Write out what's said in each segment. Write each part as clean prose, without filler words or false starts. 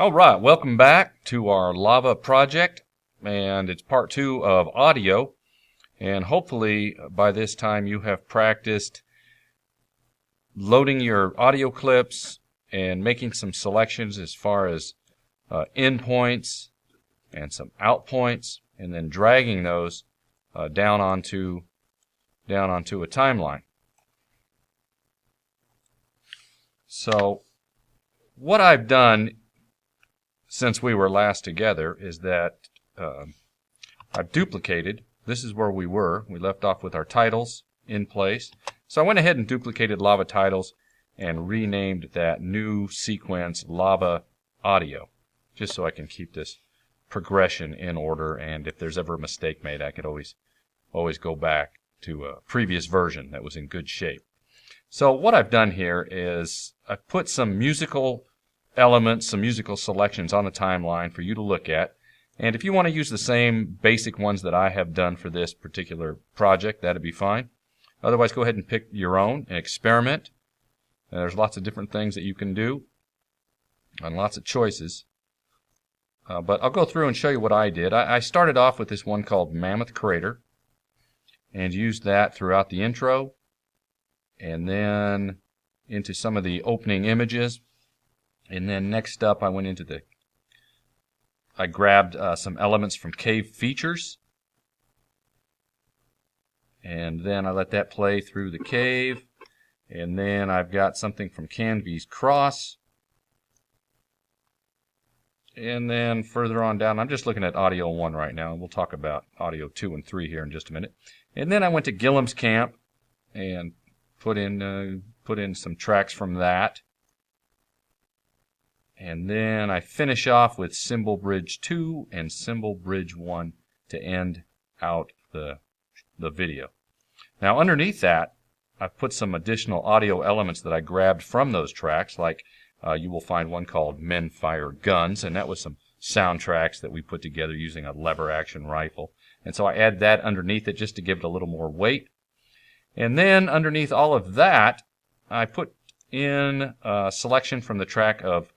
All right, welcome back to our lava project, and it's part 2 of audio. And hopefully by this time you have practiced loading your audio clips and making some selections as far as in points and some out points, and then dragging those down onto a timeline. So what I've done since we were last together is that I've duplicated. This is where we were. We left off with our titles in place. So I went ahead and duplicated lava titles and renamed that new sequence lava audio, just so I can keep this progression in order, and if there's ever a mistake made, I could always go back to a previous version that was in good shape. So what I've done here is I've put some musical elements, some musical selections on the timeline for you to look at. And if you want to use the same basic ones that I have done for this particular project, that'd be fine. Otherwise, go ahead and pick your own and experiment. There's lots of different things that you can do and lots of choices. But I'll go through and show you what I did. I started off with this one called Mammoth Crater and used that throughout the intro and then into some of the opening images. And then next up, I grabbed some elements from Cave Features, and then I let that play through the cave. And then I've got something from Canvey's Cross. And then further on down, I'm just looking at audio 1 right now, and we'll talk about audio 2 and 3 here in just a minute. And then I went to Gilliam's Camp and put in some tracks from that. And then I finish off with Symbol Bridge 2 and Symbol Bridge 1 to end out the video. Now underneath that, I've put some additional audio elements that I grabbed from those tracks, like you will find one called Men Fire Guns, and that was some soundtracks that we put together using a lever action rifle. And so I add that underneath it just to give it a little more weight. And then underneath all of that, I put in a selection from the track of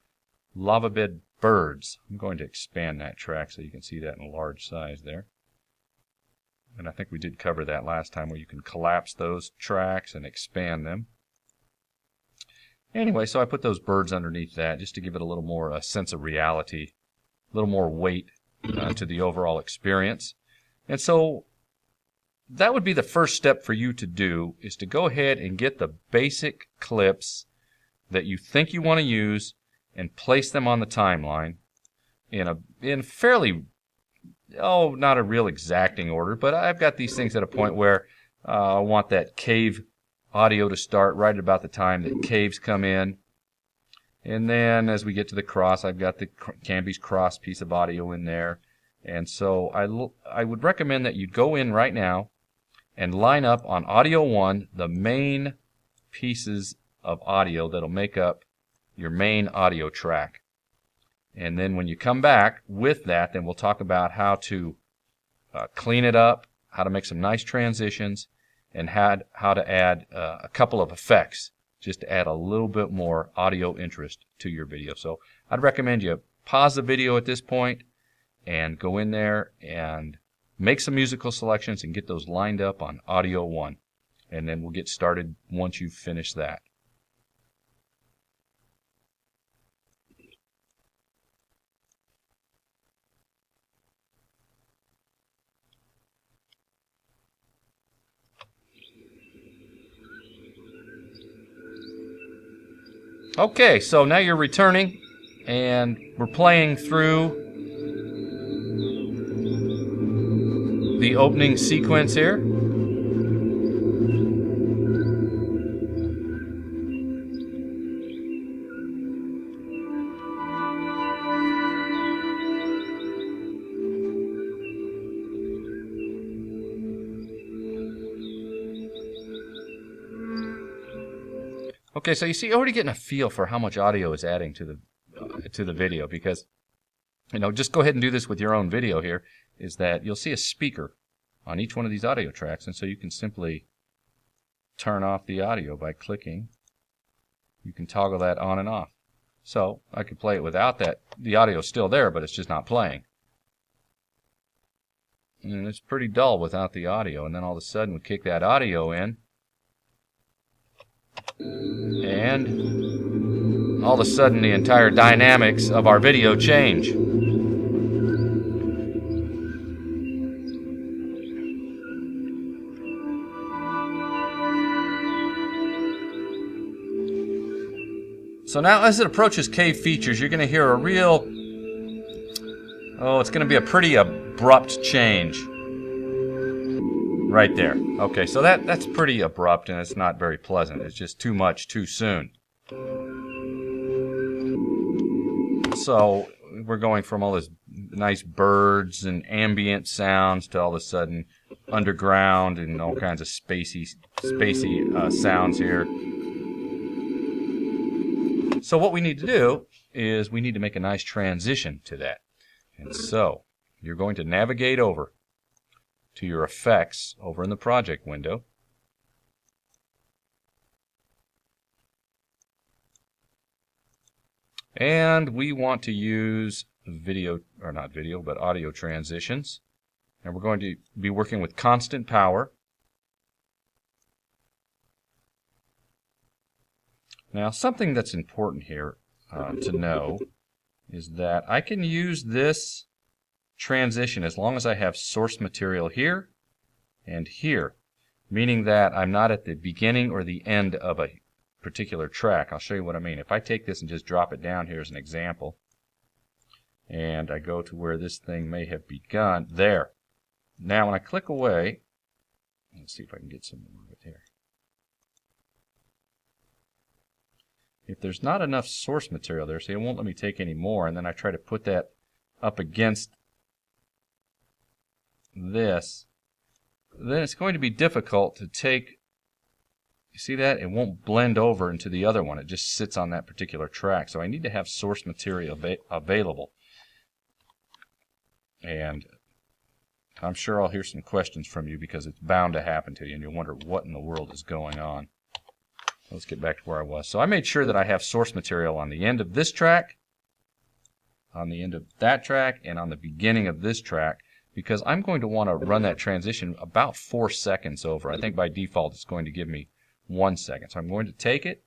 Lava Bed Birds. I'm going to expand that track so you can see that in a large size there. And I think we did cover that last time, where you can collapse those tracks and expand them. Anyway, so I put those birds underneath that just to give it a little more sense of reality, a little more weight to the overall experience. And so that would be the first step for you to do, is to go ahead and get the basic clips that you think you want to use and place them on the timeline in fairly, not a real exacting order, but I've got these things at a point where I want that cave audio to start right about the time that caves come in. And then as we get to the cross, I've got the Canvey's Cross piece of audio in there. And so I would recommend that you go in right now and line up on audio 1 the main pieces of audio that'll make up your main audio track. And then when you come back with that, then we'll talk about how to clean it up, how to make some nice transitions, and how to add a couple of effects just to add a little bit more audio interest to your video. So I'd recommend you pause the video at this point and go in there and make some musical selections and get those lined up on audio 1. And then we'll get started once you've finished that. Okay, so now you're returning, and we're playing through the opening sequence here. Okay, so you see, you're already getting a feel for how much audio is adding to the video, because, just go ahead and do this with your own video here, is that you'll see a speaker on each one of these audio tracks, and so you can simply turn off the audio by clicking. You can toggle that on and off. So I could play it without that. The audio is still there, but it's just not playing. And it's pretty dull without the audio. And then all of a sudden we kick that audio in. And all of a sudden the entire dynamics of our video change. So now as it approaches cave features, you're going to hear a real, it's going to be a pretty abrupt change. Right there. Okay, so that's pretty abrupt and it's not very pleasant. It's just too much too soon. So we're going from all this nice birds and ambient sounds to all of a sudden underground and all kinds of spacey sounds here. So what we need to do is we need to make a nice transition to that. And so you're going to navigate over to your effects over in the project window. And we want to use audio transitions. And we're going to be working with constant power. Now, something that's important here to know is that I can use this transition as long as I have source material here and here, meaning that I'm not at the beginning or the end of a particular track. I'll show you what I mean. If I take this and just drop it down here as an example, and I go to where this thing may have begun, there. Now when I click away, let's see if I can get some more of it here. If there's not enough source material there, see, it won't let me take any more, and then I try to put that up against this, then it's going to be difficult to take. You see that? It won't blend over into the other one. It just sits on that particular track. So I need to have source material available. And I'm sure I'll hear some questions from you because it's bound to happen to you, and you'll wonder what in the world is going on. Let's get back to where I was. So I made sure that I have source material on the end of this track, on the end of that track, and on the beginning of this track, because I'm going to want to run that transition about 4 seconds over. I think by default it's going to give me 1 second. So I'm going to take it,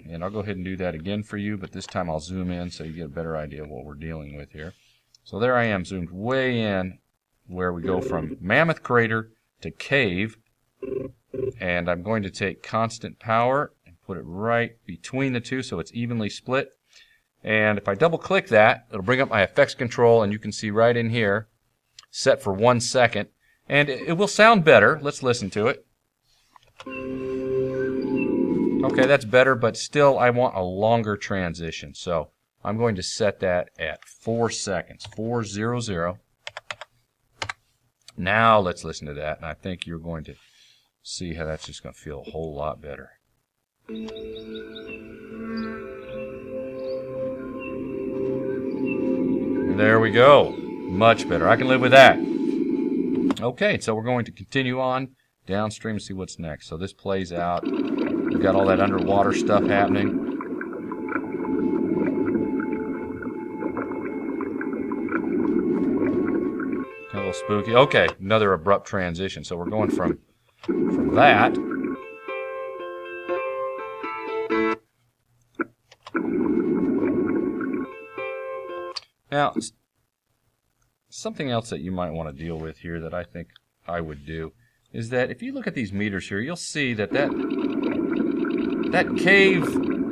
and I'll go ahead and do that again for you, but this time I'll zoom in so you get a better idea of what we're dealing with here. So there I am, zoomed way in, where we go from Mammoth Crater to Cave, and I'm going to take constant power and put it right between the two so it's evenly split. And if I double click that, it'll bring up my effects control, and you can see right in here, set for 1 second. And it will sound better. Let's listen to it. Okay, that's better, but still I want a longer transition. So I'm going to set that at 4 seconds, 400. Now let's listen to that, and I think you're going to see how that's just going to feel a whole lot better. There we go. Much better. I can live with that. Okay, so we're going to continue on downstream and see what's next. So this plays out. We've got all that underwater stuff happening. A little spooky. Okay, another abrupt transition. So we're going from that. Now, something else that you might want to deal with here that I think I would do is that if you look at these meters here, you'll see that cave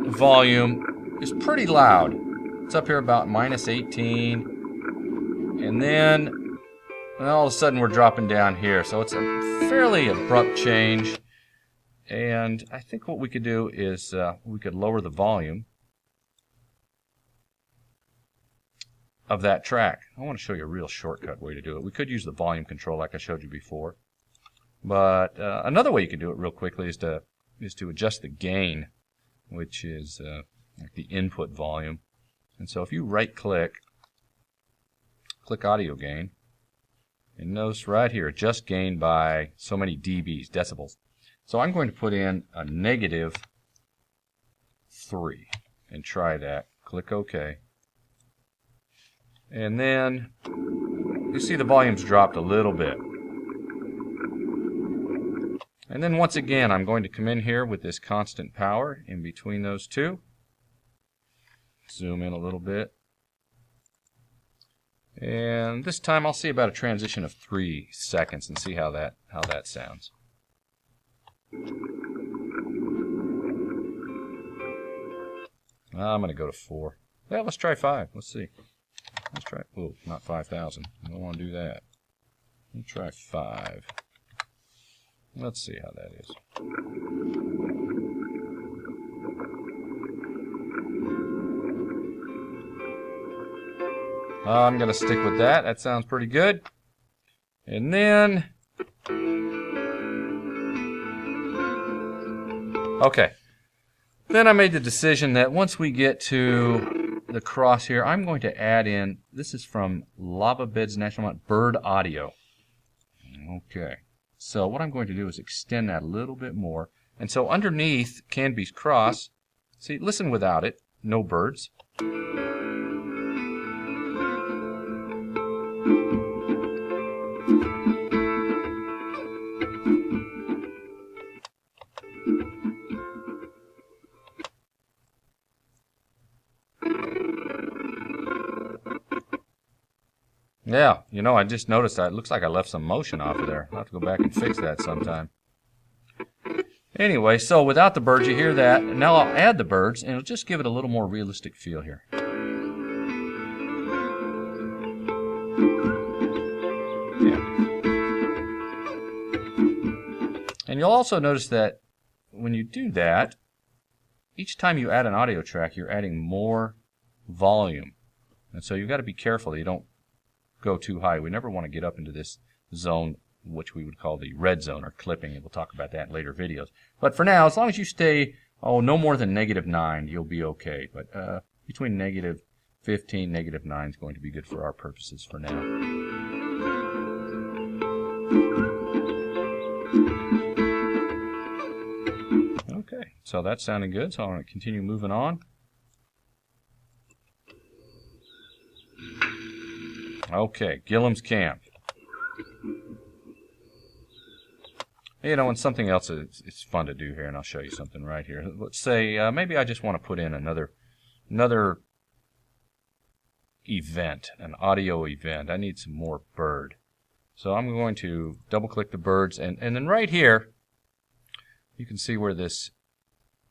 volume is pretty loud. It's up here about -18, and then all of a sudden we're dropping down here. So it's a fairly abrupt change, and I think what we could do is we could lower the volume of that track. I want to show you a real shortcut way to do it. We could use the volume control like I showed you before. But another way you can do it real quickly is to adjust the gain, which is like the input volume. And so if you right-click, click Audio Gain, and notice right here, adjust gain by so many dBs, decibels. So I'm going to put in a negative 3 and try that. Click OK. And then you see the volume's dropped a little bit. And then once again, I'm going to come in here with this constant power in between those two. Zoom in a little bit. And this time I'll see about a transition of 3 seconds and see how that sounds. I'm going to go to 4. Yeah, let's try 5. Let's see. Let's try, oh, not 5,000. I don't want to do that. Let's try 5. Let's see how that is. I'm going to stick with that. That sounds pretty good. And then, okay. Then I made the decision that once we get to the cross here, I'm going to add in, this is from Lava Beds National Mountain, Bird Audio. Okay. So what I'm going to do is extend that a little bit more. And so underneath Canby's cross, see, listen without it, no birds. Yeah, you know, I just noticed that. It looks like I left some motion off of there. I'll have to go back and fix that sometime. Anyway, so without the birds, you hear that. Now I'll add the birds, and it'll just give it a little more realistic feel here. Yeah. And you'll also notice that when you do that, each time you add an audio track, you're adding more volume. And so you've got to be careful that you don't go too high. We never want to get up into this zone, which we would call the red zone or clipping, and we'll talk about that in later videos. But for now, as long as you stay, no more than -9, you'll be okay. But between -15, -9 is going to be good for our purposes for now. Okay, so that's sounding good, so I'm going to continue moving on. Okay, Gilliam's Camp. You know, and something else it's fun to do here, and I'll show you something right here. Let's say maybe I just want to put in another event, an audio event. I need some more bird. So I'm going to double-click the birds, and then right here, you can see where this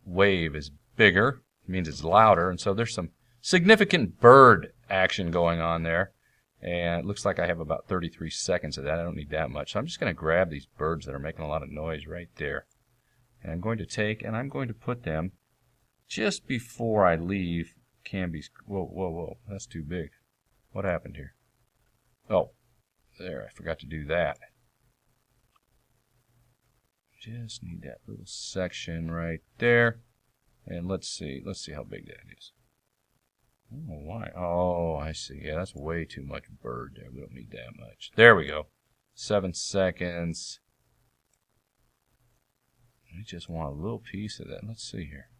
wave is bigger. It means it's louder, and so there's some significant bird action going on there. And it looks like I have about 33 seconds of that. I don't need that much. So I'm just going to grab these birds that are making a lot of noise right there. And I'm going to take and I'm going to put them just before I leave Canby's. Whoa, whoa, whoa. That's too big. What happened here? Oh, there. I forgot to do that. Just need that little section right there. And let's see how big that is. Oh, why? Oh, I see. Yeah, that's way too much bird there. We don't need that much. There we go. 7 seconds. We just want a little piece of that. Let's see here.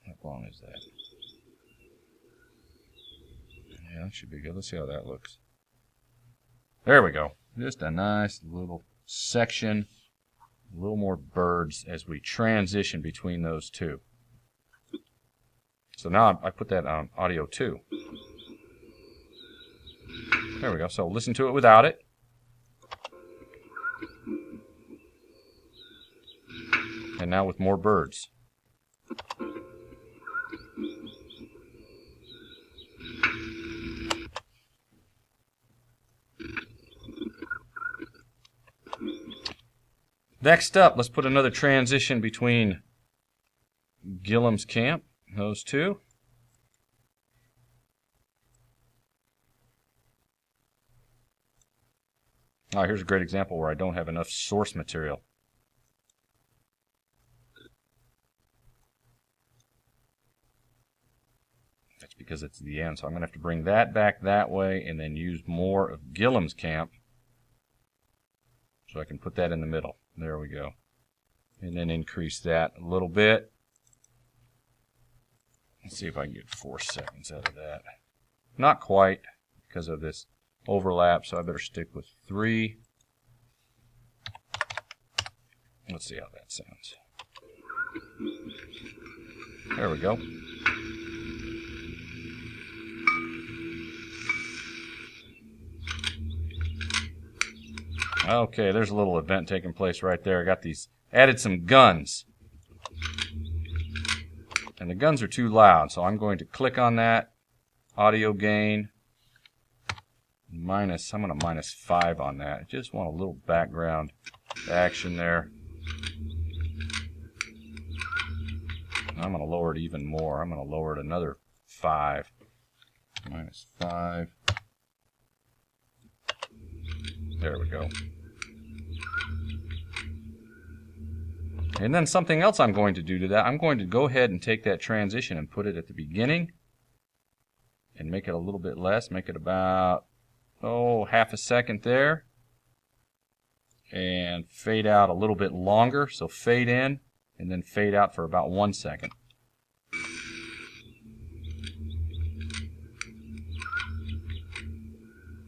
How long is that? Yeah, that should be good. Let's see how that looks. There we go. Just a nice little section. A little more birds as we transition between those two. So now I put that on audio 2. There we go. So listen to it without it. And now with more birds. Next up, let's put another transition between Gilliam's Camp. Those two. Oh, here's a great example where I don't have enough source material. That's because it's the end. So I'm going to have to bring that back that way and then use more of Gilliam's Camp. So I can put that in the middle. There we go. And then increase that a little bit. Let's see if I can get 4 seconds out of that. Not quite, because of this overlap, so I better stick with 3. Let's see how that sounds. There we go. Okay, there's a little event taking place right there. I got these, added some guns. And the guns are too loud, so I'm going to click on that. Audio gain. I'm going to -5 on that. I just want a little background action there. I'm going to lower it even more. I'm going to lower it another 5. -5. There we go. And then something else I'm going to do to that, I'm going to go ahead and take that transition and put it at the beginning and make it a little bit less, make it about, half a second there, and fade out a little bit longer, so fade in and then fade out for about 1 second.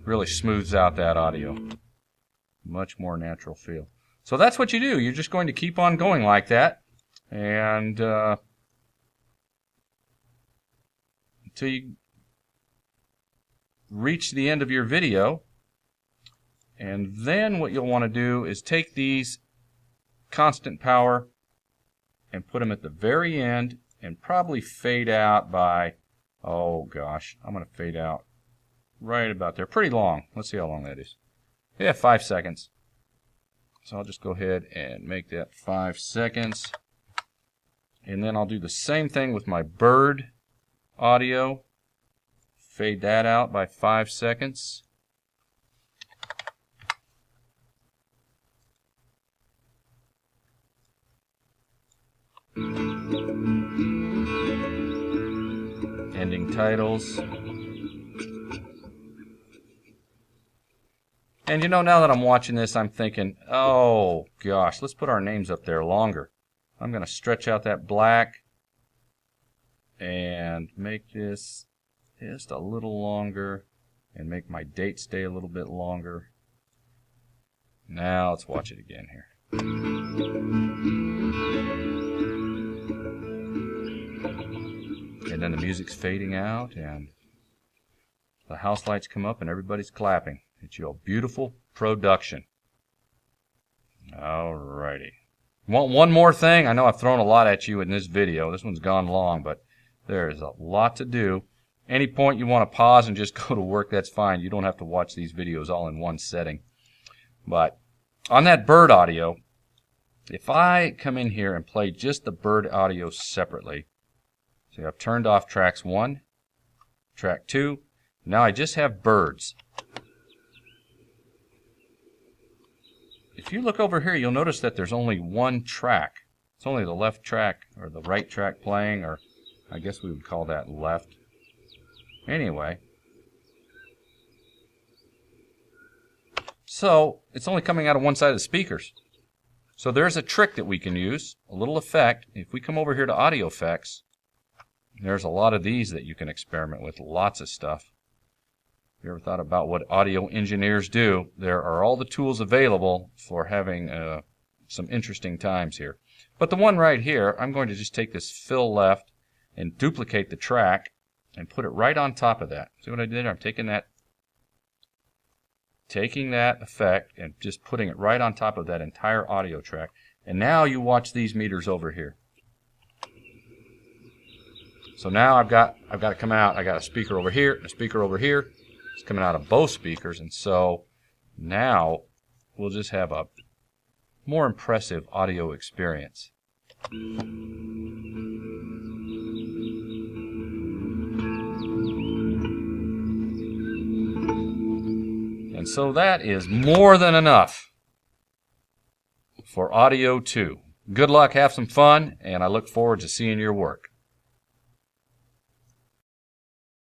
Really smooths out that audio. Much more natural feel. So that's what you do. You're just going to keep on going like that, and until you reach the end of your video. And then what you'll want to do is take these constant power and put them at the very end and probably fade out by, I'm going to fade out right about there. Pretty long. Let's see how long that is. Yeah, 5 seconds. So I'll just go ahead and make that 5 seconds. And then I'll do the same thing with my bird audio. Fade that out by 5 seconds. Ending titles. And you know, now that I'm watching this, I'm thinking, let's put our names up there longer. I'm going to stretch out that black and make this just a little longer and make my date stay a little bit longer. Now let's watch it again here. And then the music's fading out and the house lights come up and everybody's clapping. It's your beautiful production. Alrighty. Want one more thing? I know I've thrown a lot at you in this video. This one's gone long, but there is a lot to do. Any point you want to pause and just go to work, that's fine. You don't have to watch these videos all in one setting. But on that bird audio, if I come in here and play just the bird audio separately, see, I've turned off tracks 1, track 2. Now I just have birds. If you look over here, you'll notice that there's only one track. It's only the left track or the right track playing, or I guess we would call that left. Anyway, so it's only coming out of one side of the speakers. So there's a trick that we can use, a little effect. If we come over here to audio effects, there's a lot of these that you can experiment with, lots of stuff. If you ever thought about what audio engineers do, there are all the tools available for having some interesting times here. But the one right here, I'm going to just take this fill left and duplicate the track and put it right on top of that. See what I did there? I'm taking that effect and just putting it right on top of that entire audio track. And now you watch these meters over here. So now I've got to come out. I got a speaker over here and a speaker over here. It's coming out of both speakers, and so now we'll just have a more impressive audio experience. And so that is more than enough for Audio 2. Good luck, have some fun, and I look forward to seeing your work.